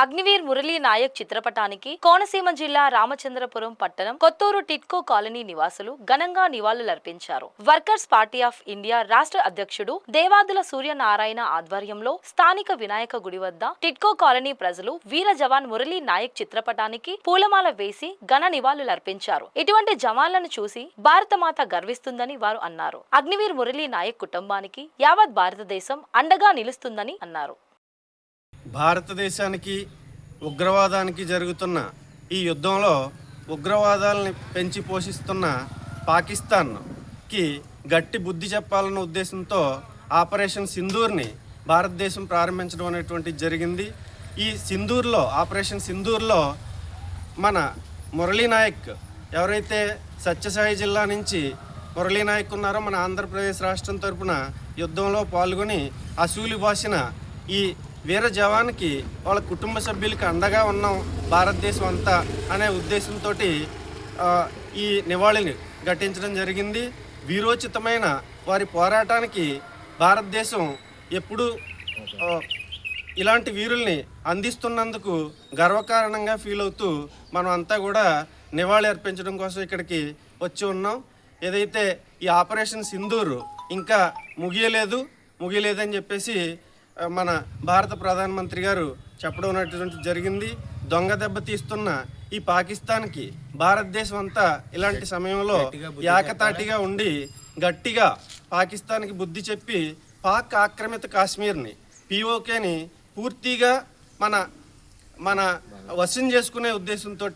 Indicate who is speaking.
Speaker 1: అగ్నివీర్ మురళీ నాయక్ చిత్రపటానికి కోనసీమ జిల్లా రామచంద్రపురం పట్టణం కొత్తూరు టిట్కో కాలనీ నివాసులు ఘనంగా నివాళులర్పించారు. వర్కర్స్ పార్టీ ఆఫ్ ఇండియా రాష్ట్ర అధ్యక్షుడు దేవాదుల సూర్యనారాయణ ఆధ్వర్యంలో స్థానిక వినాయక గుడి వద్ద టిట్కో కాలనీ ప్రజలు వీర జవాన్ మురళీ నాయక్ చిత్రపటానికి పూలమాల వేసి ఘన నివాళులర్పించారు. ఇటువంటి జవాన్లను చూసి భారతమాత గర్విస్తుందని వారు అన్నారు. అగ్నివీర్ మురళీ నాయక్ కుటుంబానికి యావత్ భారతదేశం అండగా నిలుస్తుందని అన్నారు.
Speaker 2: భారతదేశానికి ఉగ్రవాదానికి జరుగుతున్న ఈ యుద్ధంలో ఉగ్రవాదాలని పెంచి పోషిస్తున్న పాకిస్తాన్కి గట్టి బుద్ధి చెప్పాలన్న ఉద్దేశంతో ఆపరేషన్ సింధూర్ని భారతదేశం ప్రారంభించడం అనేటువంటిది జరిగింది. ఈ ఆపరేషన్ సింధూర్లో మన మురళీ నాయక్ ఎవరైతే సత్యసాయి జిల్లా నుంచి మురళీ నాయక్ ఉన్నారో మన ఆంధ్రప్రదేశ్ రాష్ట్రం తరపున యుద్ధంలో పాల్గొని అసూలు బాసిన ఈ వీర జవాన్కి వాళ్ళ కుటుంబ సభ్యులకి అండగా ఉన్నాం భారతదేశం అంతా అనే ఉద్దేశంతో ఈ నివాళిని ఘటించడం జరిగింది. వీరోచితమైన వారి పోరాటానికి భారతదేశం ఎప్పుడూ ఇలాంటి వీరుల్ని అందిస్తున్నందుకు గర్వకారణంగా ఫీల్ అవుతూ మనం అంతా కూడా నివాళి అర్పించడం కోసం ఇక్కడికి వచ్చి ఉన్నాం. ఏదైతే ఈ ఆపరేషన్ సింధూర్ ఇంకా ముగియలేదని చెప్పేసి మన భారత ప్రధానమంత్రి గారు చెప్పడం అనేటువంటి జరిగింది. దొంగ దెబ్బ తీస్తున్న ఈ పాకిస్తాన్కి భారతదేశం అంతా ఇలాంటి సమయంలో ఏకతాటిగా ఉండి గట్టిగా పాకిస్తాన్కి బుద్ధి చెప్పి పాక్ ఆక్రమిత కాశ్మీర్ని POKని పూర్తిగా మన వశం చేసుకునే ఉద్దేశంతో